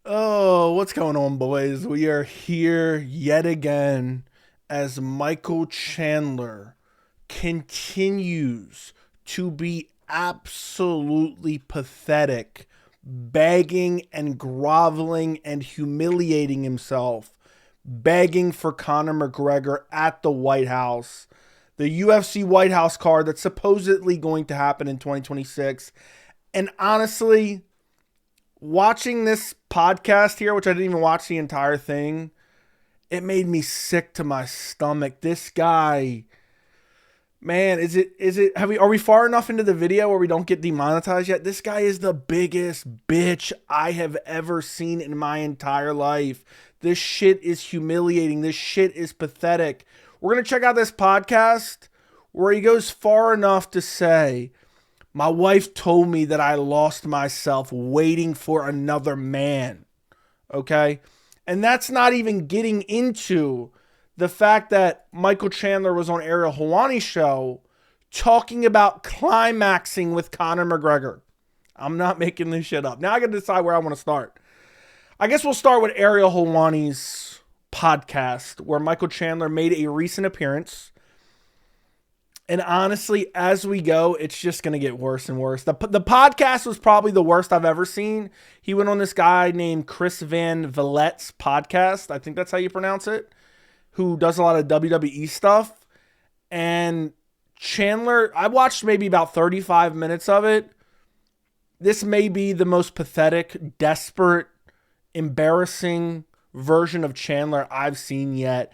Oh, what's going on, boys? We are here yet again as Michael Chandler continues to be absolutely pathetic, begging and groveling and humiliating himself, begging for Conor McGregor at the White House, the UFC White House card that's supposedly going to happen in 2026. And honestly, watching this podcast here, which I didn't even watch the entire thing, it made me sick to my stomach. This guy, man, are we far enough into the video where we don't get demonetized yet? This guy is the biggest bitch I have ever seen in my entire life. This shit is humiliating. This shit is pathetic. We're going to check out this podcast where he goes far enough to say, my wife told me that I lost myself waiting for another man. Okay? And that's not even getting into the fact that Michael Chandler was on Ariel Helwani's show talking about climaxing with Conor McGregor. I'm not making this shit up. Now I got to decide where I want to start. I guess we'll start with Ariel Helwani's podcast, where Michael Chandler made a recent appearance. And honestly, as we go, it's just going to get worse and worse. The podcast was probably the worst I've ever seen. He went on this guy named Chris Van Vlet's podcast. I think that's how you pronounce it. Who does a lot of WWE stuff. And Chandler, I watched maybe about 35 minutes of it. This may be the most pathetic, desperate, embarrassing version of Chandler I've seen yet.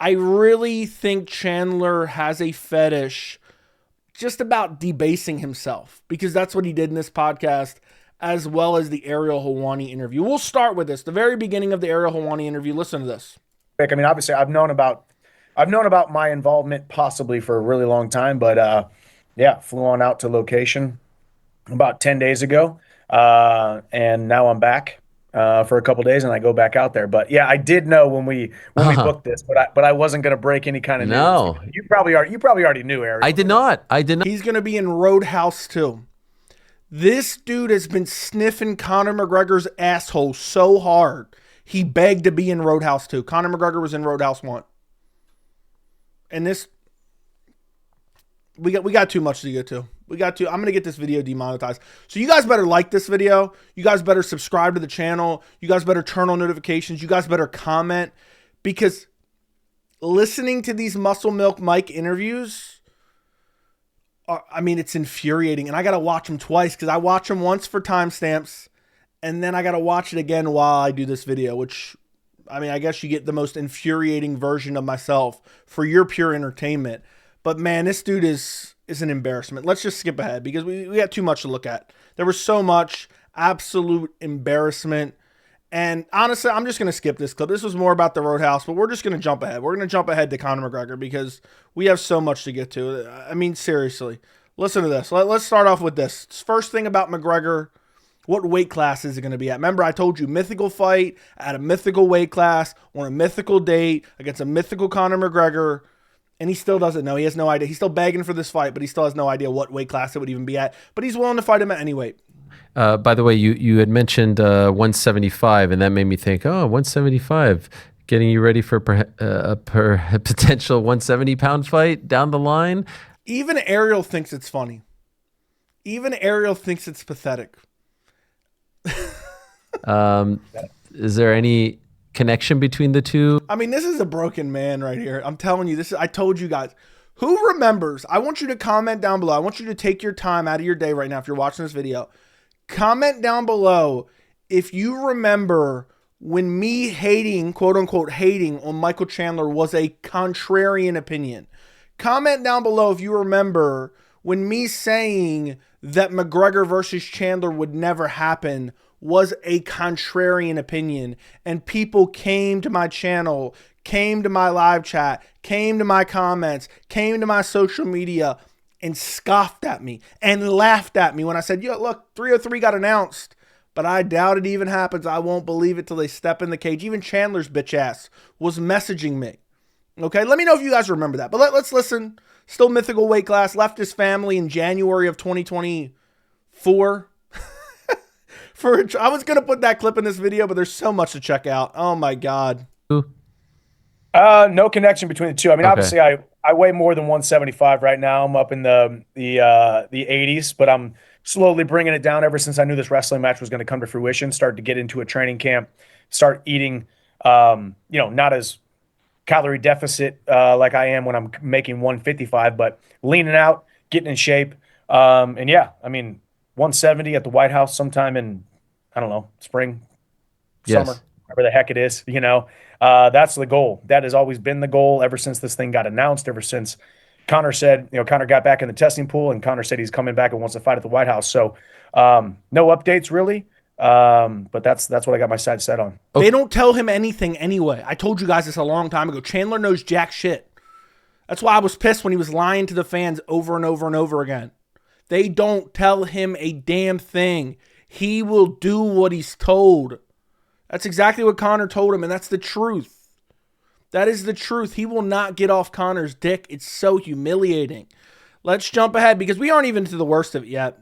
I really think Chandler has a fetish just about debasing himself, because that's what he did in this podcast, as well as the Ariel Helwani interview. We'll start with this. The very beginning of the Ariel Helwani interview. Listen to this. I mean, obviously, I've known about my involvement possibly for a really long time, but yeah, flew on out to location about 10 days ago, and now I'm back for a couple days, and I go back out there. But yeah, I did know when we booked this, but I wasn't going to break any kind of news. No, You probably already knew, I Ariel. did not. I did not. He's going to be in Roadhouse too. This dude has been sniffing Conor McGregor's asshole so hard, he begged to be in Roadhouse 2. Conor McGregor was in Roadhouse 1. And this, we got too much to get to. I'm going to get this video demonetized. So you guys better like this video. You guys better subscribe to the channel. You guys better turn on notifications. You guys better comment, because listening to these Muscle Milk Mike interviews, I mean, it's infuriating. And I got to watch them twice, because I watch them once for timestamps, and then I got to watch it again while I do this video, which, I mean, I guess you get the most infuriating version of myself for your pure entertainment. But man, this dude is an embarrassment. Let's just skip ahead, because we got too much to look at. There was so much absolute embarrassment. And honestly, I'm just going to skip this clip. This was more about the Roadhouse, but we're just going to jump ahead. We're going to jump ahead to Conor McGregor, because we have so much to get to. I mean, seriously, listen to this. Let's start off with this. First thing about McGregor. What weight class is it going to be at? Remember, I told you, mythical fight at a mythical weight class on a mythical date against a mythical Conor McGregor, and he still doesn't know. He has no idea. He's still begging for this fight, but he still has no idea what weight class it would even be at. But he's willing to fight him at any weight. By the way, you had mentioned 175, and that made me think, 175, getting you ready for a potential 170-pound fight down the line. Even Ariel thinks it's funny. Even Ariel thinks it's pathetic. Is there any connection between the two? I mean, this is a broken man right here. I'm telling you, I told you guys. Who remembers? I want you to comment down below. I want you to take your time out of your day right now if you're watching this video. Comment down below if you remember when me hating, quote unquote, hating on Michael Chandler was a contrarian opinion. Comment down below if you remember when me saying that McGregor versus Chandler would never happen was a contrarian opinion, and people came to my channel, came to my live chat, came to my comments, came to my social media, and scoffed at me and laughed at me when I said, yo, look, 303 got announced, but I doubt it even happens. I won't believe it till they step in the cage. Even Chandler's bitch ass was messaging me. Okay, let me know if you guys remember that. But let's listen. Still mythical weight class. Left his family in January of 2024 I was gonna put that clip in this video, but there's so much to check out. Oh my god. No connection between the two. I mean, Okay. obviously, I weigh more than 175 right now. I'm up in the 80s, but I'm slowly bringing it down ever since I knew this wrestling match was going to come to fruition. Started to get into a training camp, start eating, not as calorie deficit like I am when I'm making 155, but leaning out, getting in shape. And yeah, I mean, 170 at the White House sometime in, I don't know, spring, summer, whatever the heck it is, that's the goal. That has always been the goal ever since this thing got announced, ever since Conor said, Conor got back in the testing pool and Conor said he's coming back and wants to fight at the White House. So no updates really. But that's what I got my sights set on. They don't tell him anything anyway. I told you guys this a long time ago. Chandler knows jack shit. That's why I was pissed when he was lying to the fans over and over and over again. They don't tell him a damn thing. He will do what he's told. That's exactly what Conor told him, and that's the truth. That is the truth. He will not get off Conor's dick. It's so humiliating. Let's jump ahead because we aren't even to the worst of it yet.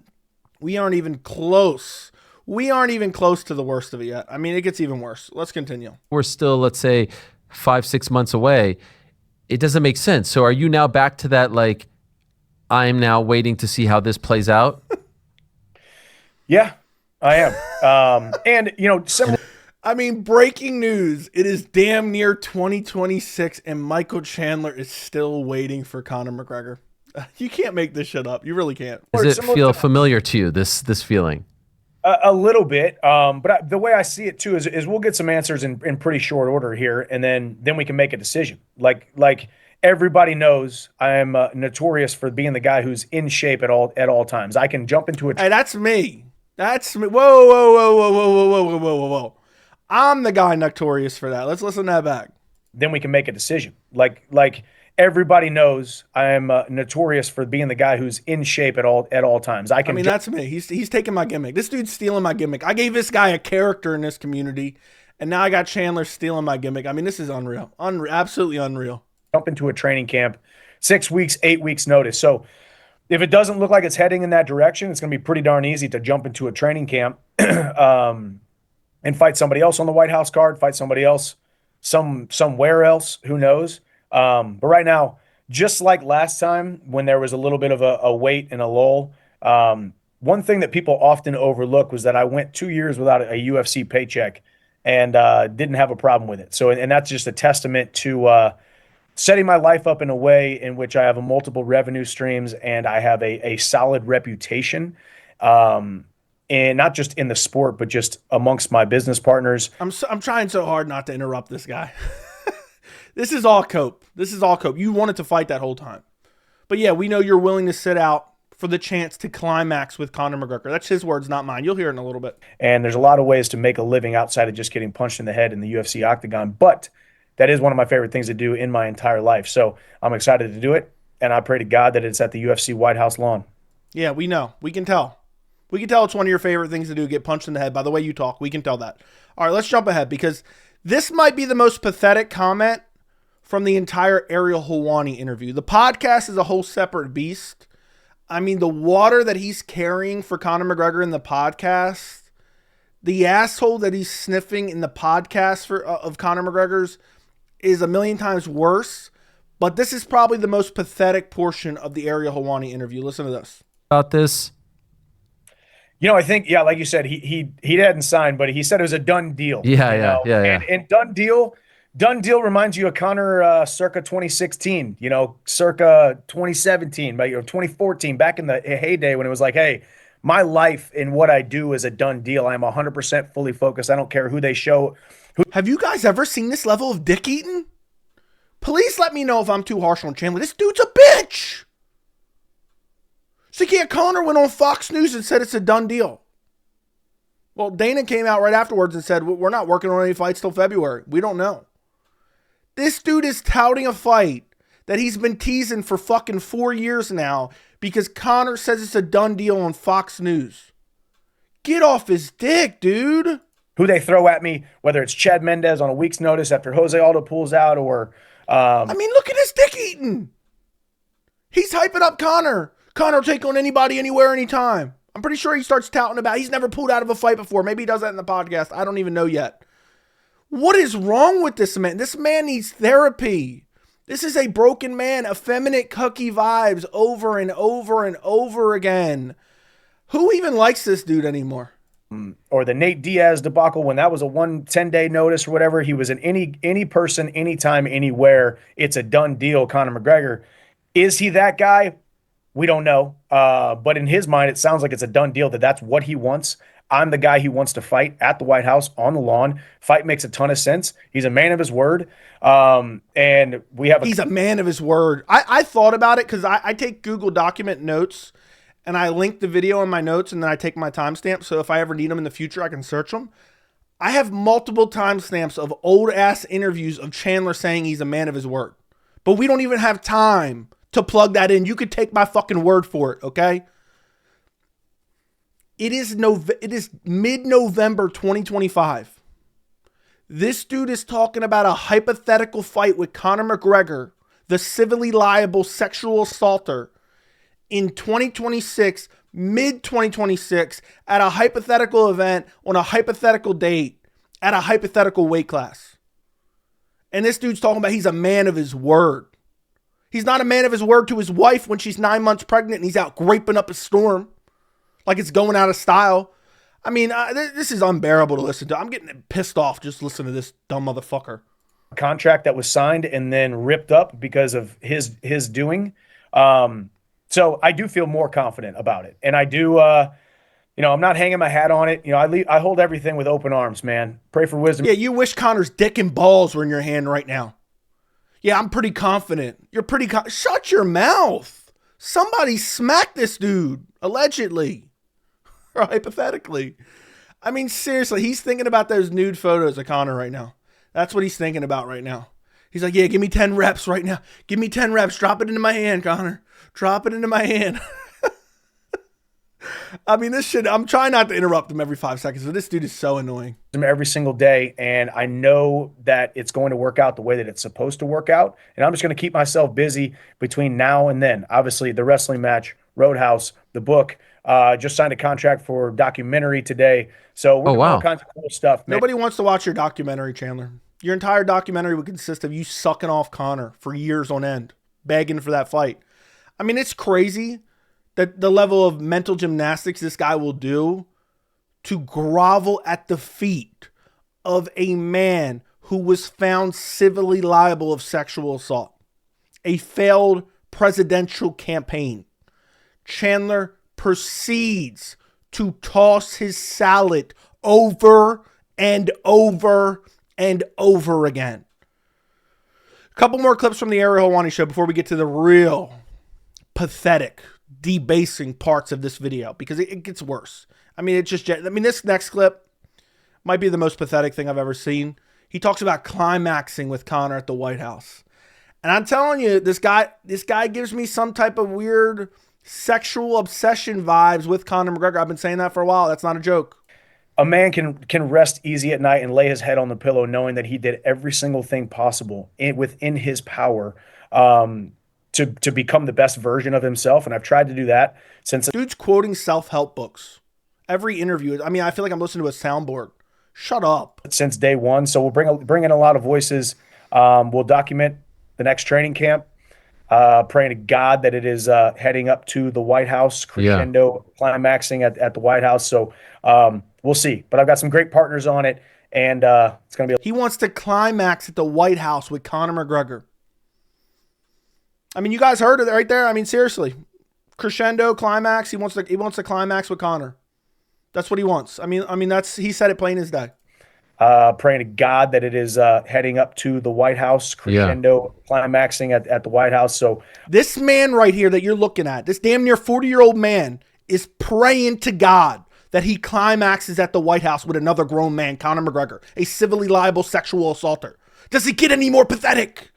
We aren't even close. We aren't even close to the worst of it yet. I mean, it gets even worse. Let's continue. We're still, let's say, 5-6 months away. It doesn't make sense. So are you now back to that, like, I'm now waiting to see how this plays out? Yeah, I am. And, I mean, breaking news. It is damn near 2026 and Michael Chandler is still waiting for Conor McGregor. You can't make this shit up. You really can't. Does it feel familiar to you, this feeling? A little bit. But the way I see it too is we'll get some answers in pretty short order here, and then we can make a decision. Like everybody knows I am notorious for being the guy who's in shape at all times. I can jump into a Hey, that's me. That's me. Whoa, whoa, whoa, whoa, whoa, whoa, whoa, whoa, whoa, whoa. I'm the guy notorious for that. Let's listen to that back. Then we can make a decision. Like everybody knows I am notorious for being the guy who's in shape at all times. I mean, that's me. He's taking my gimmick. This dude's stealing my gimmick. I gave this guy a character in this community, and now I got Chandler stealing my gimmick. I mean, this is unreal. Absolutely unreal. Jump into a training camp, 6 weeks, 8 weeks notice. So if it doesn't look like it's heading in that direction, it's going to be pretty darn easy to jump into a training camp and fight somebody else on the White House card, fight somebody else somewhere else, who knows. But right now, just like last time when there was a little bit of a wait and a lull, one thing that people often overlook was that I went 2 years without a UFC paycheck and didn't have a problem with it. So, and that's just a testament to setting my life up in a way in which I have a multiple revenue streams and I have a solid reputation. And not just in the sport, but just amongst my business partners. I'm trying so hard not to interrupt this guy. This is all cope. You wanted to fight that whole time. But yeah, we know you're willing to sit out for the chance to climax with Conor McGregor. That's his words, not mine. You'll hear it in a little bit. And there's a lot of ways to make a living outside of just getting punched in the head in the UFC octagon. But that is one of my favorite things to do in my entire life. So I'm excited to do it. And I pray to God that it's at the UFC White House lawn. Yeah, we know. We can tell. We can tell it's one of your favorite things to do, get punched in the head. By the way you talk, we can tell that. All right, let's jump ahead because this might be the most pathetic comment from the entire Ariel Helwani interview. The podcast is a whole separate beast. I mean, the water that he's carrying for Conor McGregor in the podcast, the asshole that he's sniffing in the podcast of Conor McGregor's is a million times worse. But this is probably the most pathetic portion of the Ariel Helwani interview. Listen to this. About this. I think, yeah, like you said, he hadn't signed, but he said it was a done deal. Yeah. And done deal reminds you of Conor circa 2016, circa 2017, but 2014, back in the heyday when it was like, hey, my life and what I do is a done deal. I'm 100% fully focused. I don't care who they show. Have you guys ever seen this level of dick eating? Please let me know if I'm too harsh on Chandler. This dude's a bitch. So Conor went on Fox News and said it's a done deal. Well, Dana came out right afterwards and said, we're not working on any fights till February. We don't know. This dude is touting a fight that he's been teasing for fucking 4 years now because Conor says it's a done deal on Fox News. Get off his dick, dude. Who they throw at me, whether it's Chad Mendez on a week's notice after Jose Aldo pulls out or... I mean, look at his dick eating. He's hyping up Conor. Conor will take on anybody, anywhere, anytime. I'm pretty sure he starts touting about he's never pulled out of a fight before. Maybe he does that in the podcast. I don't even know yet. What is wrong with this man? This man needs therapy. This is a broken man, effeminate cookie vibes over and over and over again. Who even likes this dude anymore? Or the Nate Diaz debacle, when that was a 10-day notice or whatever, he was in any person, anytime, anywhere. It's a done deal. Conor McGregor, is he that guy? We don't know. But in his mind, it sounds like it's a done deal, that's what he wants. I'm the guy he wants to fight at the White House on the lawn. Fight makes a ton of sense. He's a man of his word. And we have he's a man of his word. I thought about it because I take Google document notes and I link the video in my notes and then I take my timestamps. So if I ever need them in the future, I can search them. I have multiple timestamps of old ass interviews of Chandler saying he's a man of his word. But we don't even have time to plug that in. You could take my fucking word for it, okay? It is mid-November 2025. This dude is talking about a hypothetical fight with Conor McGregor, the civilly liable sexual assaulter, in 2026, mid-2026, at a hypothetical event on a hypothetical date at a hypothetical weight class. And this dude's talking about he's a man of his word. He's not a man of his word to his wife when she's 9 months pregnant and he's out graping up a storm like it's going out of style. I mean, this is unbearable to listen to. I'm getting pissed off just listening to this dumb motherfucker. Contract that was signed and then ripped up because of his doing. So I do feel more confident about it. And I do, I'm not hanging my hat on it. I hold everything with open arms, man. Pray for wisdom. Yeah, you wish Conor's dick and balls were in your hand right now. Yeah, I'm pretty confident. You're pretty shut your mouth. Somebody smacked this dude, allegedly. Or hypothetically. I mean, seriously, he's thinking about those nude photos of Conor right now. That's what he's thinking about right now. He's like, yeah, give me 10 reps right now. Give me 10 reps. Drop it into my hand, Conor. Drop it into my hand. I mean, this shit, I'm trying not to interrupt him every 5 seconds, but this dude is so annoying. Every single day, and I know that it's going to work out the way that it's supposed to work out, and I'm just going to keep myself busy between now and then. Obviously, the wrestling match, Roadhouse, the book, just signed a contract for documentary today, so we're doing all kinds of cool stuff, man. Nobody wants to watch your documentary, Chandler. Your entire documentary would consist of you sucking off Conor for years on end, begging for that fight. I mean, it's crazy that the level of mental gymnastics this guy will do to grovel at the feet of a man who was found civilly liable of sexual assault. A failed presidential campaign. Chandler proceeds to toss his salad over and over and over again. A couple more clips from the Ariel Helwani show before we get to the real pathetic, debasing parts of this video, because it gets worse. I mean, this next clip might be the most pathetic thing I've ever seen. He talks about climaxing with Conor at the White House. And I'm telling you, this guy gives me some type of weird sexual obsession vibes with Conor McGregor. I've been saying that for a while. That's not a joke. A man can rest easy at night and lay his head on the pillow knowing that he did every single thing possible within his power to become the best version of himself. And I've tried to do that since. Dude's quoting self-help books. Every interview. I mean, I feel like I'm listening to a soundboard. Shut up. Since day one. So we'll bring in a lot of voices. We'll document the next training camp. Praying to God that it is heading up to the White House, crescendo, climaxing at the White House. So we'll see. But I've got some great partners on it, and it's going to be. He wants to climax at the White House with Conor McGregor. I mean, you guys heard it right there. I mean, seriously, crescendo, climax. He wants to climax with Conor. That's what he wants. I mean, he said it plain as day. Praying to God that it is heading up to the White House, crescendo, climaxing at the White House. So this man right here that you're looking at, this damn near 40-year-old man, is praying to God that he climaxes at the White House with another grown man, Conor McGregor, a civilly liable sexual assaulter. Does it get any more pathetic?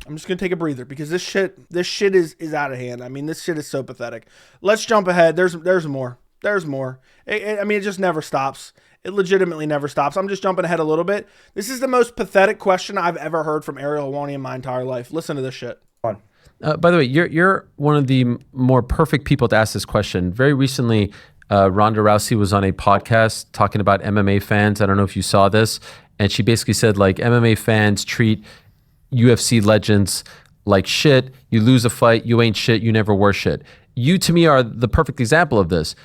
I'm just going to take a breather because this shit is out of hand. I mean, this shit is so pathetic. Let's jump ahead. There's more. There's more. I mean, it just never stops. It legitimately never stops. I'm just jumping ahead a little bit. This is the most pathetic question I've ever heard from Ariel Helwani in my entire life. Listen to this shit. By the way, you're one of the more perfect people to ask this question. Very recently, Ronda Rousey was on a podcast talking about MMA fans. I don't know if you saw this, and she basically said like MMA fans treat UFC legends like shit. You lose a fight, you ain't shit. You never were shit. You, to me, are the perfect example of this.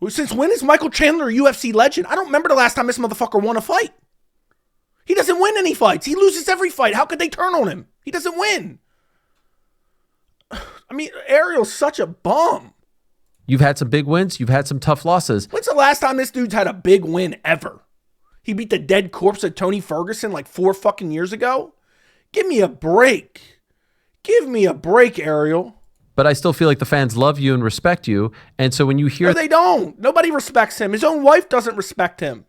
Since when is Michael Chandler a UFC legend? I don't remember the last time this motherfucker won a fight. He doesn't win any fights. He loses every fight. How could they turn on him? He doesn't win. I mean, Ariel's such a bum. You've had some big wins. You've had some tough losses. When's the last time this dude's had a big win ever? He beat the dead corpse of Tony Ferguson like 4 fucking years ago? Give me a break. Give me a break, Ariel. But I still feel like the fans love you and respect you. And so when you hear... No, they don't. Nobody respects him. His own wife doesn't respect him.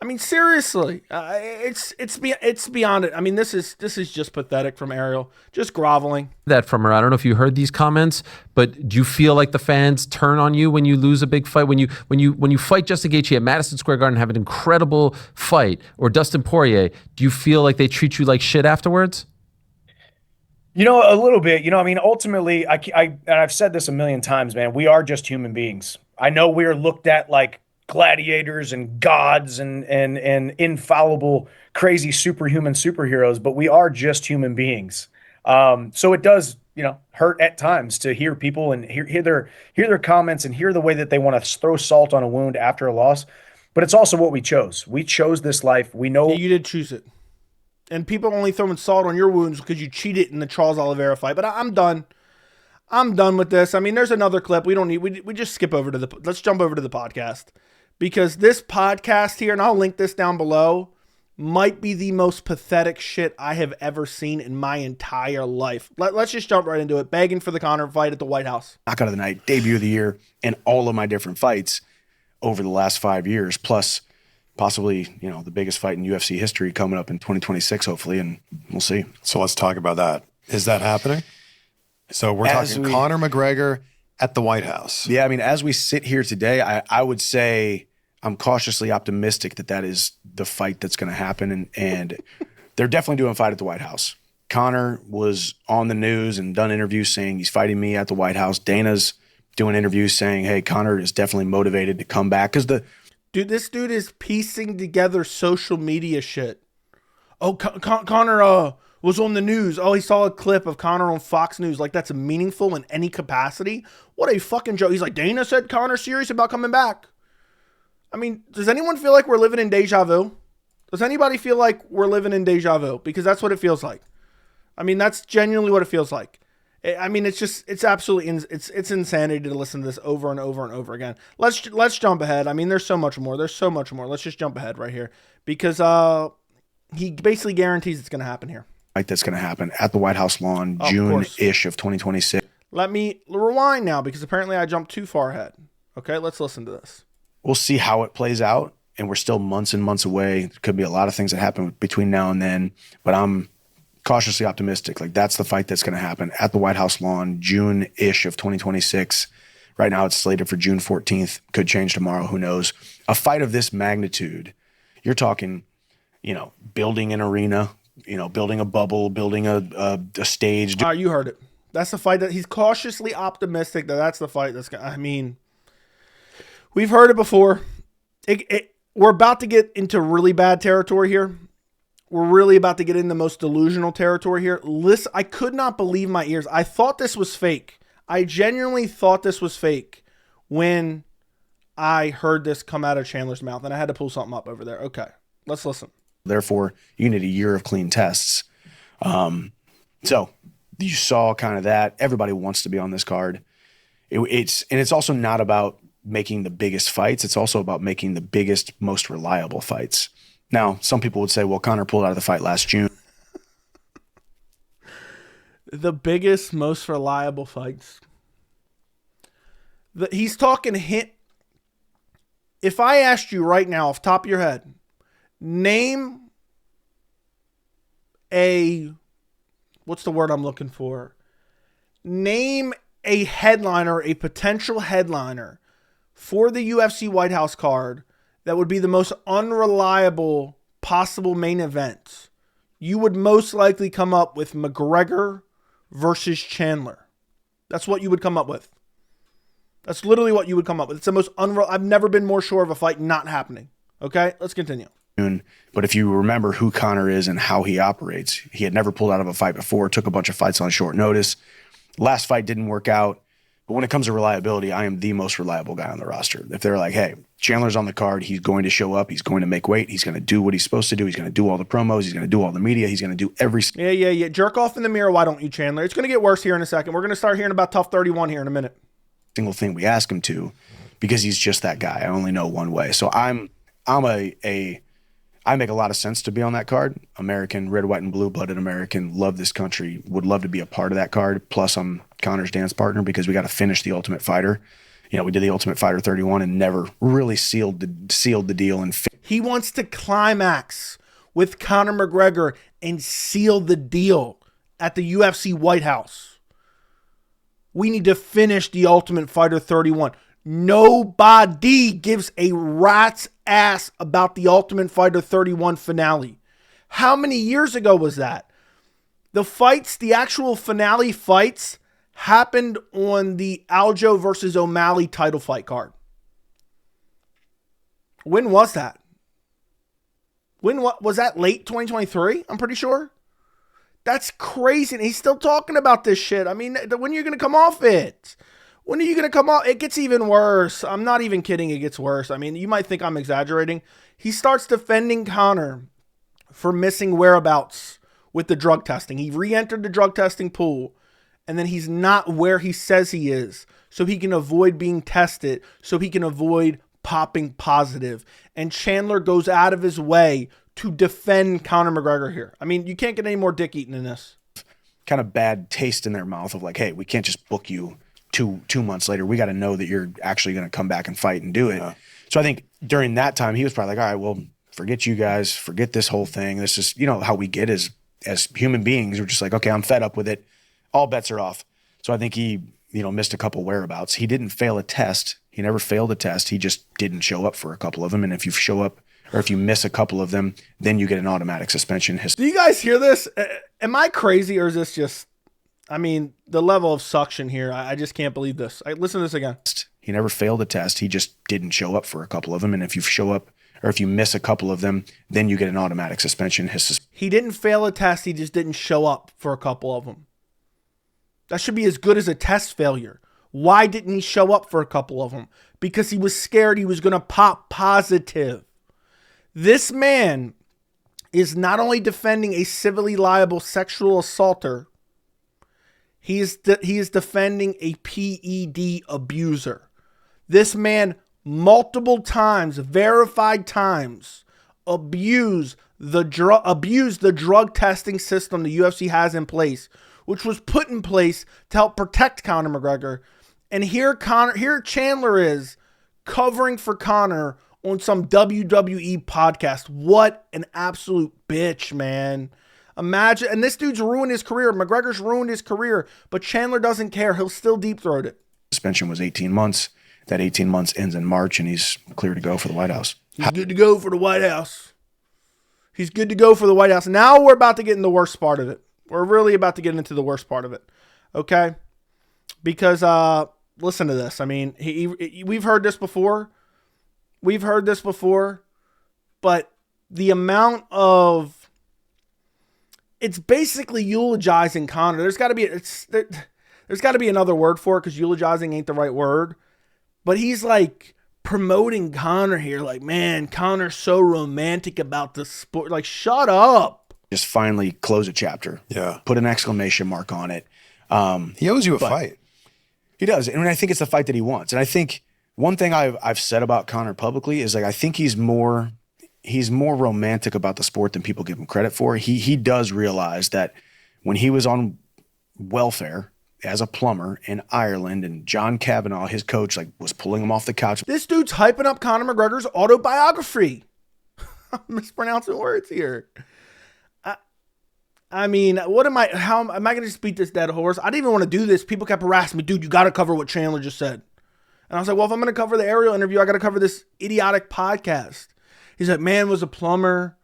I mean, seriously, it's beyond it. I mean, this is just pathetic from Ariel, just groveling. That from her. I don't know if you heard these comments, but do you feel like the fans turn on you when you lose a big fight? When you fight Justin Gaethje at Madison Square Garden and have an incredible fight, or Dustin Poirier, do you feel like they treat you like shit afterwards? You know, a little bit. You know, I mean, ultimately, and I've said this a million times, man. We are just human beings. I know we are looked at like gladiators and gods and infallible, crazy, superhuman superheroes, but we are just human beings. So it does, you know, hurt at times to hear people and hear their comments and hear the way that they want to throw salt on a wound after a loss. But it's also what we chose. We chose this life. We know you did choose it. And people only throwing salt on your wounds because you cheated in the Charles Oliveira fight. But I'm done. I'm done with this. I mean, there's another clip. We just skip over to let's jump over to the podcast. Because this podcast here, and I'll link this down below, might be the most pathetic shit I have ever seen in my entire life. Let's just jump right into it. Begging for the Conor fight at the White House. Knockout of the night, debut of the year, and all of my different fights over the last 5 years, plus possibly, you know, the biggest fight in UFC history coming up in 2026, hopefully, and we'll see. So let's talk about that. Is that happening? So we're talking Conor McGregor at the White House. Yeah, I mean, as we sit here today, I would say I'm cautiously optimistic that is the fight that's going to happen. And they're definitely doing a fight at the White House. Conor was on the news and done interviews saying he's fighting me at the White House. Dana's doing interviews saying, hey, Conor is definitely motivated to come back. Because this dude is piecing together social media shit. Oh, Conor was on the news. Oh, he saw a clip of Conor on Fox News. Like, that's meaningful in any capacity? What a fucking joke. He's like, Dana said Conor's serious about coming back. I mean, does anyone feel like we're living in deja vu? Does anybody feel like we're living in deja vu? Because that's what it feels like. I mean, that's genuinely what it feels like. I mean, it's absolutely, it's insanity to listen to this over and over and over again. Let's jump ahead. I mean, there's so much more. Let's just jump ahead right here. Because he basically guarantees it's going to happen here. Fight that's going to happen at the White House lawn, June-ish of 2026. Let me rewind now because apparently I jumped too far ahead. Okay, let's listen to this. We'll see how it plays out, and we're still months and months away. There could be a lot of things that happen between now and then, but I'm cautiously optimistic. Like, that's the fight that's going to happen at the White House lawn, June-ish of 2026. Right now it's slated for June 14th. Could change tomorrow. Who knows? A fight of this magnitude, you're talking, you know, building an arena, you know, building a bubble, building a stage. You heard it. That's the fight that he's cautiously optimistic that's the fight that's going to, I mean, we've heard it before. We're about to get into really bad territory here. We're really about to get in the most delusional territory here. Listen, I could not believe my ears. I thought this was fake. I genuinely thought this was fake when I heard this come out of Chandler's mouth, and I had to pull something up over there. Okay, let's listen. Therefore, you need a year of clean tests. So you saw kind of that. Everybody wants to be on this card. It's also not about making the biggest fights. It's also about making the biggest, most reliable fights. Now, some people would say, well, Conor pulled out of the fight last June. The biggest, most reliable fights. He's talking hit. If I asked you right now off the top of your head, name what's the word I'm looking for? Name a headliner, a potential headliner for the UFC White House card that would be the most unreliable possible main event. You would most likely come up with McGregor versus Chandler. That's what you would come up with. That's literally what you would come up with. It's the most unreal. I've never been more sure of a fight not happening. Okay, let's continue. But if you remember who Conor is and how he operates, he had never pulled out of a fight before, took a bunch of fights on short notice. Last fight didn't work out. But when it comes to reliability, I am the most reliable guy on the roster. If they're like, hey, Chandler's on the card, he's going to show up, he's going to make weight, he's going to do what he's supposed to do, he's going to do all the promos, he's going to do all the media, he's going to do every... Yeah. Jerk off in the mirror, why don't you, Chandler? It's going to get worse here in a second. We're going to start hearing about Tough 31 here in a minute. Single thing we ask him to, because he's just that guy. I only know one way. So I make a lot of sense to be on that card. American, red, white, and blue-blooded American, love this country, would love to be a part of that card. Plus, I'm Conor's dance partner because we got to finish the Ultimate Fighter. You know, we did the Ultimate Fighter 31 and never really sealed the deal. And he wants to climax with Conor McGregor and seal the deal at the UFC White House. We need to finish the Ultimate Fighter 31. Nobody gives a rat's ass about the Ultimate Fighter 31 finale. How many years ago was that? The fights, the actual finale fights, happened on the Aljo versus O'Malley title fight card. When was that? Was that late 2023? I'm pretty sure. That's crazy. And he's still talking about this shit. I mean, when are you going to come off it? When are you going to come off? It gets even worse. I'm not even kidding. It gets worse. I mean, you might think I'm exaggerating. He starts defending Conor for missing whereabouts with the drug testing. He re-entered the drug testing pool, and then he's not where he says he is, so he can avoid being tested, so he can avoid popping positive. And Chandler goes out of his way to defend Conor McGregor here. I mean, you can't get any more dick eating than this. Kind of bad taste in their mouth of like, hey, we can't just book you two months later. We got to know that you're actually going to come back and fight and do it. Yeah. So I think during that time, he was probably like, all right, well, forget you guys, forget this whole thing. This is, you know, how we get as human beings. We're just like, okay, I'm fed up with it. All bets are off. So I think he, you know, missed a couple whereabouts. He didn't fail a test. He never failed a test. He just didn't show up for a couple of them. And if you show up, or if you miss a couple of them, then you get an automatic suspension. Do you guys hear this? Am I crazy, or is this just, I mean, the level of suction here, I just can't believe this. Listen to this again. He never failed a test. He just didn't show up for a couple of them. And if you show up, or if you miss a couple of them, then you get an automatic suspension. He didn't fail a test. He just didn't show up for a couple of them. That should be as good as a test failure. Why didn't he show up for a couple of them? Because he was scared he was going to pop positive. This man is not only defending a civilly liable sexual assaulter, he is defending a PED abuser. This man multiple times, verified times, abused the drug testing system the UFC has in place, which was put in place to help protect Conor McGregor. And here Chandler is covering for Conor on some WWE podcast. What an absolute bitch, man. Imagine, and this dude's ruined his career. McGregor's ruined his career, but Chandler doesn't care. He'll still deep throat it. Suspension was 18 months. That 18 months ends in March, and he's clear to go for the White House. He's good to go for the White House. He's good to go for the White House. Now we're about to get in the worst part of it. We're really about to get into the worst part of it. Okay? Because, listen to this. I mean, we've heard this before. We've heard this before. But the amount of... It's basically eulogizing Conor. There's got to be another word for it, because eulogizing ain't the right word. But he's like promoting Conor here. Like, man, Conor's so romantic about the sport. Like, shut up. Just finally close a chapter. Yeah. Put an exclamation mark on it. He owes you a fight. He does. And I think it's the fight that he wants. And I think one thing I've said about Conor publicly is, like, I think he's more romantic about the sport than people give him credit for. He does realize that when he was on welfare as a plumber in Ireland, and John Kavanagh, his coach, like, was pulling him off the couch. This dude's hyping up Conor McGregor's autobiography. I'm mispronouncing words here. I mean, how am I going to just beat this dead horse? I didn't even want to do this. People kept harassing me. Dude, you got to cover what Chandler just said. And I was like, well, if I'm going to cover the Ariel interview, I got to cover this idiotic podcast. He's like, man was a plumber.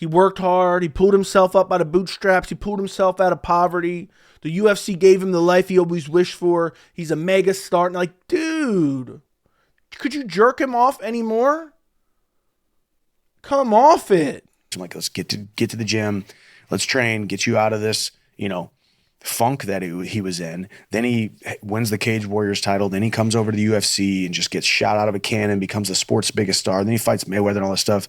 He worked hard. He pulled himself up by the bootstraps. He pulled himself out of poverty. The UFC gave him the life he always wished for. He's a mega star. And like, dude, could you jerk him off anymore? Come off it. I'm like, let's get to the gym. Let's train, get you out of this, funk that he was in. Then he wins the Cage Warriors title. Then he comes over to the UFC and just gets shot out of a cannon, becomes the sport's biggest star. Then he fights Mayweather and all this stuff.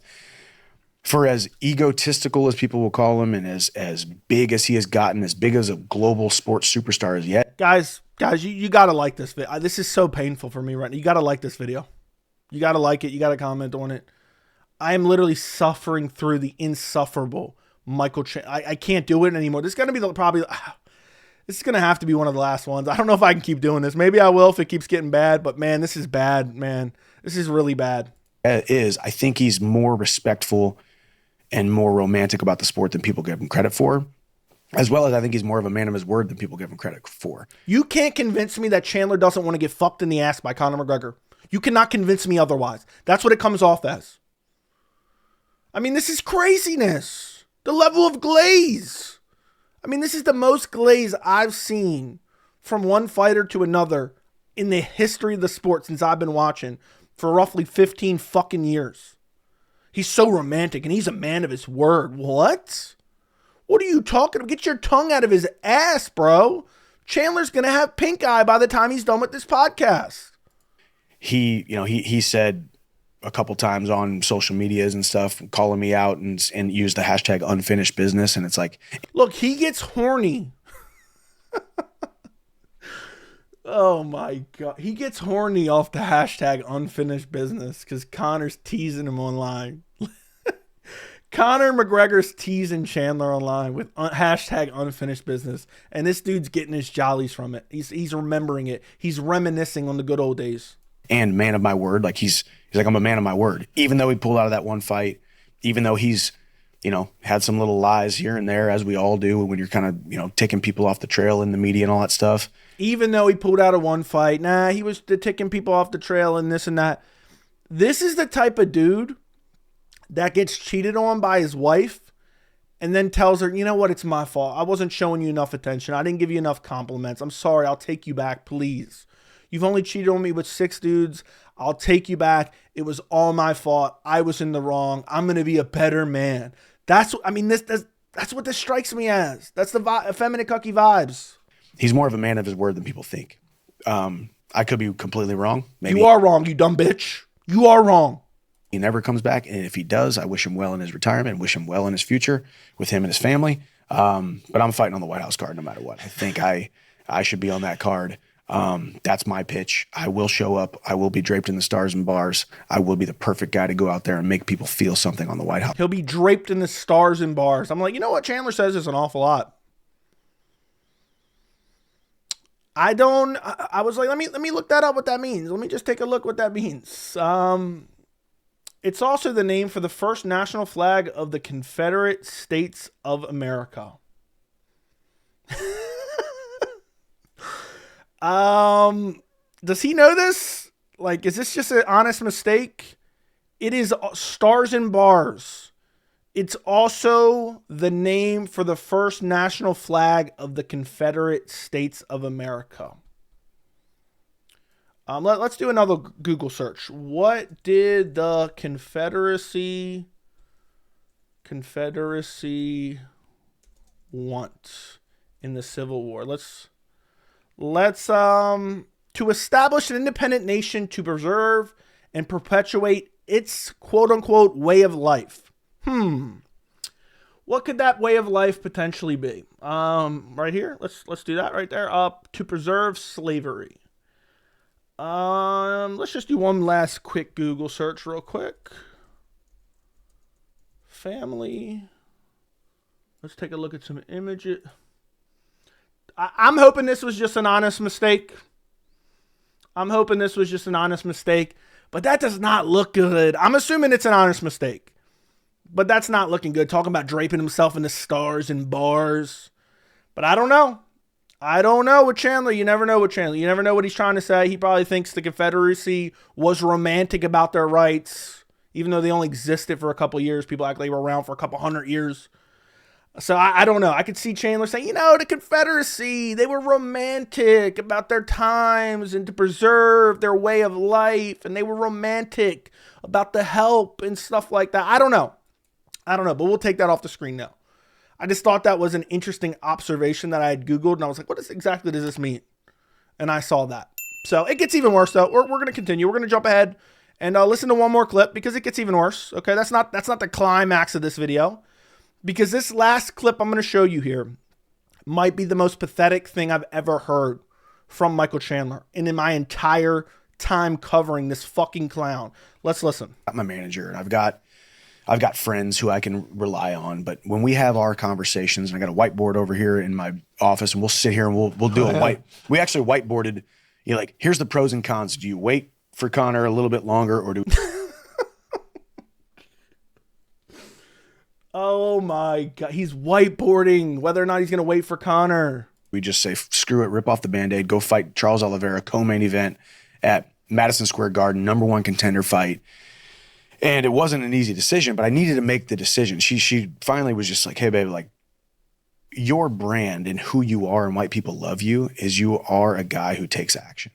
For as egotistical as people will call him and as big as he has gotten, as big as a global sports superstar as yet. Guys, you got to like this video. This is so painful for me right now. You got to like this video. You got to like it. You got to comment on it. I am literally suffering through the insufferable Michael Chandler. I can't do it anymore. This is going to be this is going to have to be one of the last ones. I don't know if I can keep doing this. Maybe I will if it keeps getting bad, but man, this is bad, man. This is really bad. I think he's more respectful and more romantic about the sport than people give him credit for, as well as I think he's more of a man of his word than people give him credit for. You can't convince me that Chandler doesn't want to get fucked in the ass by Conor McGregor. You cannot convince me otherwise. That's what it comes off as. I mean, this is craziness. The level of glaze. I mean, this is the most glaze I've seen from one fighter to another in the history of the sport since I've been watching for roughly 15 fucking years. He's so romantic and he's a man of his word. What? What are you talking about? Get your tongue out of his ass, bro. Chandler's going to have pink eye by the time he's done with this podcast. He said a couple times on social medias and stuff, calling me out and used the hashtag unfinished business. And it's like, look, he gets horny. Oh my God. He gets horny off the hashtag unfinished business because Conor's teasing him online. Conor McGregor's teasing Chandler online with hashtag unfinished business. And this dude's getting his jollies from it. He's remembering it. He's reminiscing on the good old days. And man of my word. Like he's like, I'm a man of my word. Even though he pulled out of that one fight, even though he's, had some little lies here and there, as we all do when you're kind of, taking people off the trail in the media and all that stuff. Even though he pulled out of one fight, he was ticking people off the trail and this and that. This is the type of dude that gets cheated on by his wife and then tells her, you know what, it's my fault. I wasn't showing you enough attention. I didn't give you enough compliments. I'm sorry. I'll take you back, please. You've only cheated on me with 6 dudes. I'll take you back. It was all my fault. I was in the wrong. I'm going to be a better man. That's what this strikes me as. That's the effeminate cucky vibes. He's more of a man of his word than people think. I could be completely wrong. Maybe you are wrong, you dumb bitch. You are wrong. He never comes back. And if he does, I wish him well in his retirement, wish him well in his future with him and his family. But I'm fighting on the White House card no matter what. I think I should be on that card. That's my pitch. I will show up. I will be draped in the stars and bars. I will be the perfect guy to go out there and make people feel something on the White House. He'll be draped in the stars and bars. I'm like, you know what Chandler says is an awful lot. I was like, let me look that up what that means. Let me just take a look what that means. It's also the name for the first national flag of the Confederate States of America. Does he know this? Like, is this just an honest mistake? It is stars and bars. It's also the name for the first national flag of the Confederate States of America. Let's do another Google search. What did the Confederacy want in the Civil War? Let's to establish an independent nation to preserve and perpetuate its quote unquote way of life. What could that way of life potentially be? Right here. Let's do that right there. To preserve slavery. Let's just do one last quick Google search real quick. Family. Let's take a look at some images. I'm hoping this was just an honest mistake. But that does not look good. I'm assuming it's an honest mistake. But that's not looking good. Talking about draping himself in the stars and bars. But I don't know. With Chandler. You never know with Chandler. You never know what he's trying to say. He probably thinks the Confederacy was romantic about their rights. Even though they only existed for a couple years, people act like they were around for a couple hundred years. So I don't know. I could see Chandler saying, the Confederacy, they were romantic about their times and to preserve their way of life. And they were romantic about the help and stuff like that. I don't know. But we'll take that off the screen now. I just thought that was an interesting observation that I had Googled. And I was like, exactly does this mean? And I saw that. So it gets even worse, though. We're going to continue. We're going to jump ahead and listen to one more clip because it gets even worse. Okay, that's not the climax of this video. Because this last clip I'm going to show you here might be the most pathetic thing I've ever heard from Michael Chandler and in my entire time covering this fucking clown. Let's listen. I'm a manager and I've got friends who I can rely on, but when we have our conversations, and I got a whiteboard over here in my office, and we'll sit here and we'll do we actually whiteboarded, like, here's the pros and cons. Do you wait for Conor a little bit longer or do Oh my God. He's whiteboarding whether or not he's going to wait for Conor. we just say, screw it, rip off the Band-Aid, go fight Charles Oliveira, co-main event at Madison Square Garden, #1 contender fight. And it wasn't an easy decision, but I needed to make the decision. She finally was just like, hey, baby, like, your brand and who you are and why people love you is you are a guy who takes action.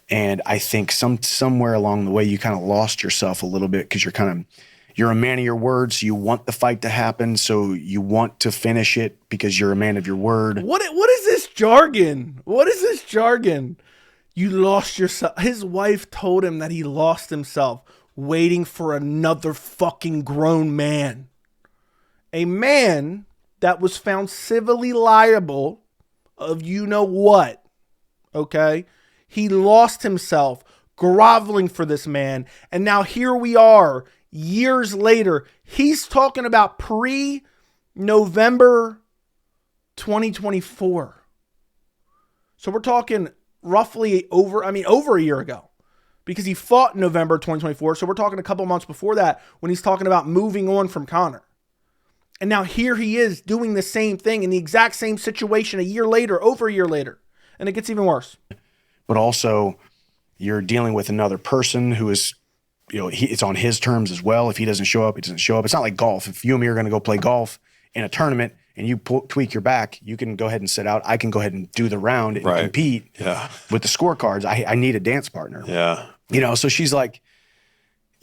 And I think somewhere along the way, you kind of lost yourself a little bit because you're a man of your word. So you want the fight to happen. So you want to finish it because you're a man of your word. What is this jargon? What is this jargon? You lost yourself. His wife told him that he lost himself waiting for another fucking grown man. A man that was found civilly liable of what. Okay? He lost himself groveling for this man. And now here we are, years later. He's talking about pre-November 2024. So we're talking roughly over a year ago. Because he fought in November 2024. So we're talking a couple months before that when he's talking about moving on from Conor. And now here he is doing the same thing in the exact same situation over a year later. And it gets even worse. But also you're dealing with another person who is, it's on his terms as well. If he doesn't show up, he doesn't show up. It's not like golf. If you and me are going to go play golf in a tournament and you tweak your back, you can go ahead and sit out. I can go ahead and do the round and compete with the scorecards. I need a dance partner. Yeah. So she's like,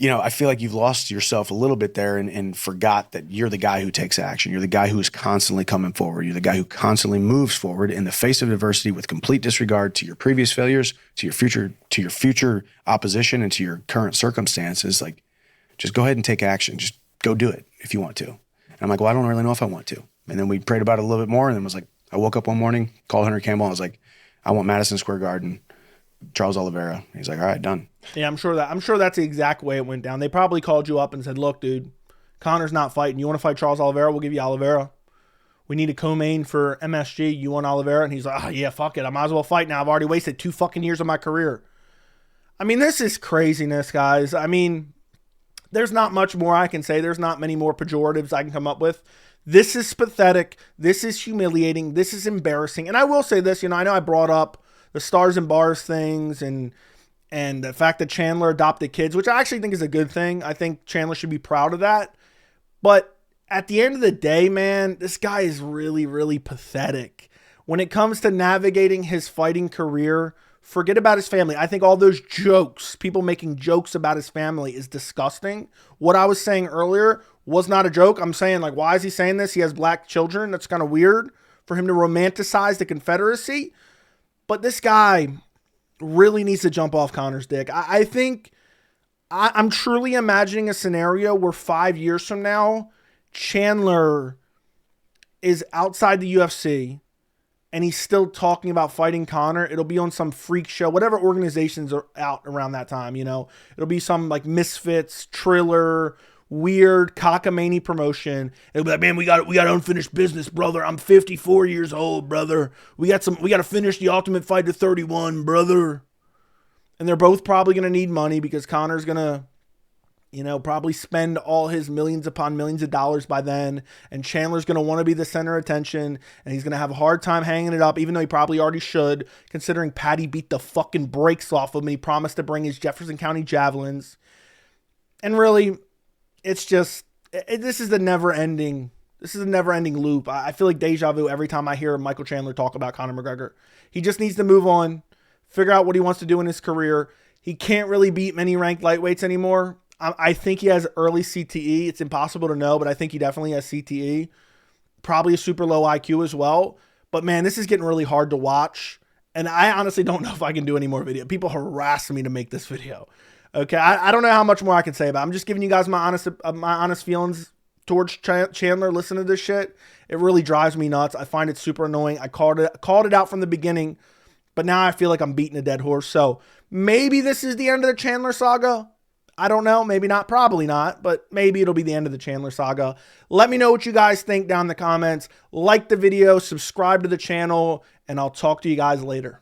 I feel like you've lost yourself a little bit there and forgot that you're the guy who takes action. You're the guy who is constantly coming forward. You're the guy who constantly moves forward in the face of adversity with complete disregard to your previous failures, to your future opposition, and to your current circumstances. Like, just go ahead and take action. Just go do it if you want to. And I'm like, well, I don't really know if I want to. And then we prayed about it a little bit more, and then was like, I woke up one morning, called Henry Campbell, and I was like, I want Madison Square Garden, Charles Oliveira. He's like, all right, done. Yeah, I'm sure that's the exact way it went down. They probably called you up and said, look, dude, Conor's not fighting. You want to fight Charles Oliveira? We'll give you Oliveira. We need a co-main for MSG. You want Oliveira? And he's like, oh, yeah, fuck it. I might as well fight now. I've already wasted 2 fucking years of my career. This is craziness, guys. There's not much more I can say. There's not many more pejoratives I can come up with. This is pathetic. This is humiliating. This is embarrassing. And I will say this, I know I brought up the stars and bars things and the fact that Chandler adopted kids, which I actually think is a good thing. I think Chandler should be proud of that. But at the end of the day, man, this guy is really, really pathetic. When it comes to navigating his fighting career, forget about his family. I think all those jokes, people making jokes about his family, is disgusting. What I was saying earlier was not a joke. I'm saying, like, why is he saying this? He has black children. That's kind of weird for him to romanticize the Confederacy. But this guy really needs to jump off Conor's dick. I think I'm truly imagining a scenario where 5 years from now, Chandler is outside the UFC and he's still talking about fighting Conor. It'll be on some freak show, whatever organizations are out around that time, It'll be some like Misfits, Triller, weird cockamamie promotion. It'll be like, man, we got unfinished business, brother. I'm 54 years old, brother. We got to finish the Ultimate Fighter 31, brother. And they're both probably going to need money because Conor's going to, probably spend all his millions upon millions of dollars by then. And Chandler's going to want to be the center of attention. And he's going to have a hard time hanging it up, even though he probably already should, considering Patty beat the fucking brakes off of him. He promised to bring his Jefferson County javelins. And really, it's just, this is a never ending loop. I feel like deja vu every time I hear Michael Chandler talk about Conor McGregor. He just needs to move on, figure out what he wants to do in his career. He can't really beat many ranked lightweights anymore. I think he has early CTE. It's impossible to know, but I think he definitely has CTE. Probably a super low IQ as well. But man, this is getting really hard to watch. And I honestly don't know if I can do any more video. People harass me to make this video. Okay, I don't know how much more I can say about it. I'm just giving you guys my honest feelings towards Chandler. Listen to this shit. It really drives me nuts. I find it super annoying. I called it out from the beginning, but now I feel like I'm beating a dead horse. So maybe this is the end of the Chandler saga. I don't know. Maybe not. Probably not. But maybe it'll be the end of the Chandler saga. Let me know what you guys think down in the comments. Like the video, subscribe to the channel, and I'll talk to you guys later.